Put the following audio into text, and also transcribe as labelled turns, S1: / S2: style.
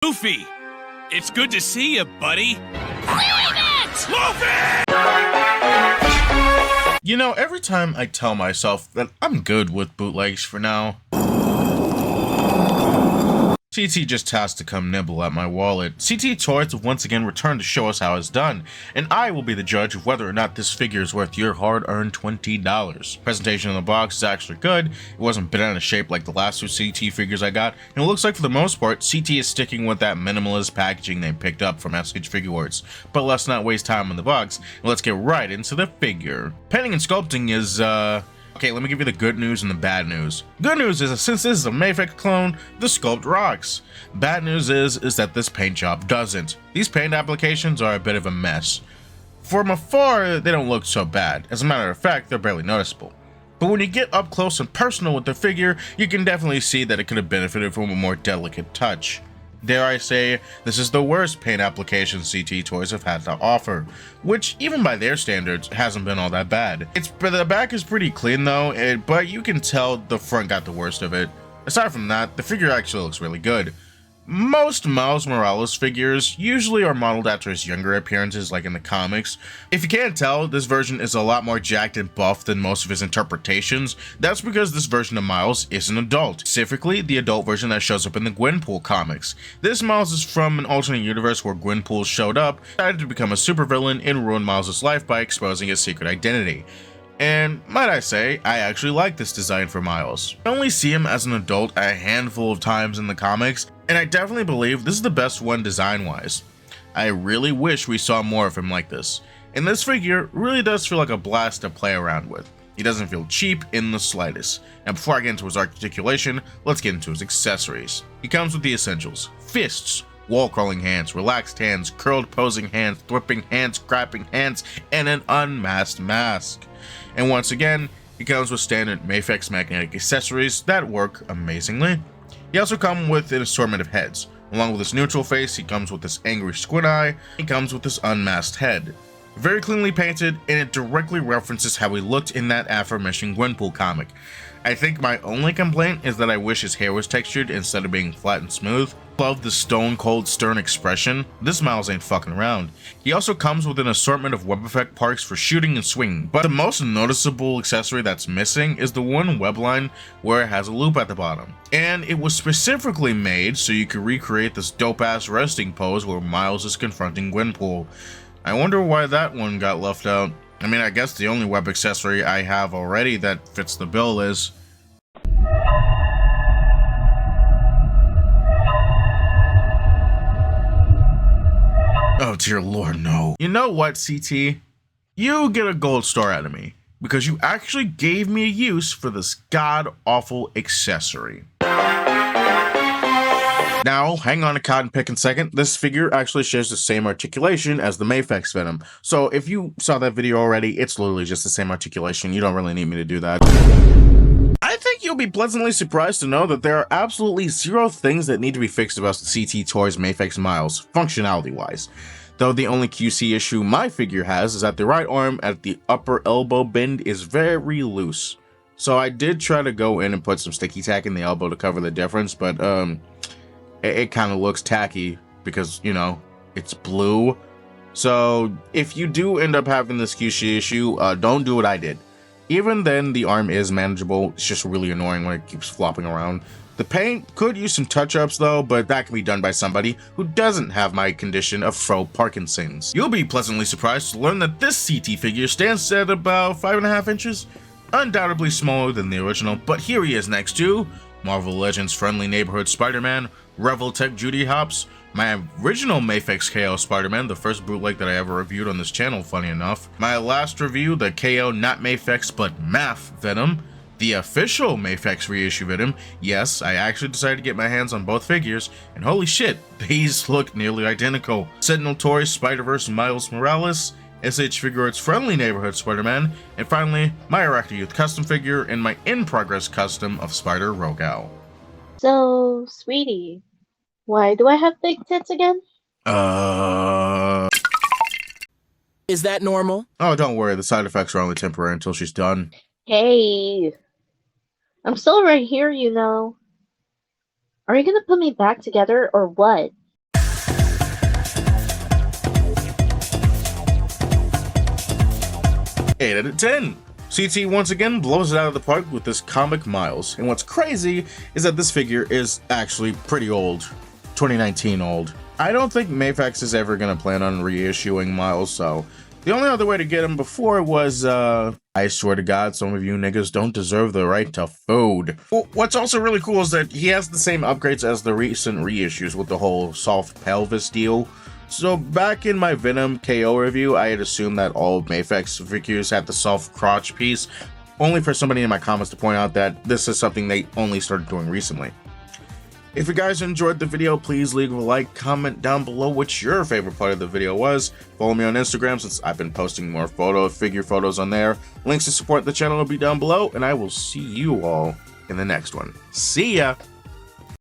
S1: Goofy, it's good to see you, buddy.
S2: You know, every time I tell myself that I'm good with bootlegs for now, CT just has to come nibble at my wallet. CT Toys have once again returned to show us how it's done, and I will be the judge of whether or not this figure is worth your hard-earned $20. Presentation in the box is actually good. It wasn't banana shaped like the last two CT figures I got, and it looks like for the most part, CT is sticking with that minimalist packaging they picked up from SH Figuarts. But let's not waste time in the box, and let's get right into the figure. Painting and sculpting is, okay, let me give you the good news and the bad news. Good news is that since this is a Mafex clone, the sculpt rocks. Bad news is that this paint job doesn't. These paint applications are a bit of a mess. From afar, they don't look so bad. As a matter of fact, they're barely noticeable. But when you get up close and personal with the figure, you can definitely see that it could have benefited from a more delicate touch. Dare I say, this is the worst paint application CT Toys have had to offer, which even by their standards hasn't been all that bad. The back is pretty clean though, but you can tell the front got the worst of it. Aside from that, the figure actually looks really good. Most Miles Morales figures usually are modeled after his younger appearances like in the comics. If you can't tell, this version is a lot more jacked and buff than most of his interpretations. That's because this version of Miles is an adult, specifically the adult version that shows up in the Gwenpool comics. This Miles is from an alternate universe where Gwenpool showed up, decided to become a supervillain and ruin Miles' life by exposing his secret identity. And might I say, I actually like this design for Miles. I only see him as an adult a handful of times in the comics, and I definitely believe this is the best one design-wise. I really wish we saw more of him like this. And this figure really does feel like a blast to play around with. He doesn't feel cheap in the slightest. And before I get into his articulation, let's get into his accessories. He comes with the essentials: fists, wall-crawling hands, relaxed hands, curled posing hands, thwipping hands, grabbing hands, and an unmasked mask. And once again, he comes with standard Mafex magnetic accessories that work amazingly. He also comes with an assortment of heads. Along with his neutral face, he comes with this angry squid eye. He comes with this unmasked head. Very cleanly painted, and it directly references how he looked in that aforementioned Gwenpool comic. I think my only complaint is that I wish his hair was textured instead of being flat and smooth. Love the stone cold stern expression. This Miles ain't fucking around. He also comes with an assortment of web effect parts for shooting and swinging, but the most noticeable accessory that's missing is the one web line where it has a loop at the bottom. And it was specifically made so you could recreate this dope ass resting pose where Miles is confronting Gwenpool. I wonder why that one got left out. I mean, I guess the only web accessory I have already that fits the bill is... Oh dear lord, no. You know what, CT? You get a gold star out of me, because you actually gave me a use for this god-awful accessory. Now, hang on a cotton picking second. This figure actually shares the same articulation as the Mafex Venom. So if you saw that video already, it's literally just the same articulation. You don't really need me to do that. I think you'll be pleasantly surprised to know that there are absolutely zero things that need to be fixed about the CT Toys Mafex Miles, functionality-wise. Though the only QC issue my figure has is that the right arm at the upper elbow bend is very loose. So I did try to go in and put some sticky tack in the elbow to cover the difference, but it kind of looks tacky because, you know, it's blue. So if you do end up having this QC issue, don't do what I did. Even then, the arm is manageable. It's just really annoying when it keeps flopping around. The paint could use some touch-ups though, but that can be done by somebody who doesn't have my condition of faux Parkinson's. You'll be pleasantly surprised to learn that this CT figure stands at about 5.5 inches. Undoubtedly smaller than the original, but here he is next to Marvel Legends Friendly Neighborhood Spider-Man, Reveltech Judy Hopps, my original Mafex KO Spider-Man, the first bootleg that I ever reviewed on this channel, funny enough. My last review, the KO not Mafex but Maf Venom, the official Mafex reissue Venom. Yes, I actually decided to get my hands on both figures, and holy shit, these look nearly identical. Sentinel Toys Spider-Verse Miles Morales, SH Figuarts Friendly Neighborhood Spider-Man, and finally, my ArachnidYouth custom figure and my in-progress custom of Spider Rogal.
S3: So, sweetie, why do I have big tits again?
S4: Is that normal?
S2: Oh, don't worry, the side effects are only temporary until she's done.
S3: Hey, I'm still right here, you know. Are you gonna put me back together or what?
S2: 8 out of 10. CT once again blows it out of the park with this comic Miles. And what's crazy is that this figure is actually pretty old. 2019 old. I don't think Mafex is ever going to plan on reissuing Miles, so the only other way to get him before was, I swear to God, some of you niggas don't deserve the right to food. Well, what's also really cool is that he has the same upgrades as the recent reissues with the whole soft pelvis deal. So back in my Venom KO review, I had assumed that all Mafex figures had the soft crotch piece, only for somebody in my comments to point out that this is something they only started doing recently. If you guys enjoyed the video, please leave a like, comment down below what your favorite part of the video was. Follow me on Instagram since I've been posting more figure photos on there. Links to support the channel will be down below, and I will see you all in the next one. See ya!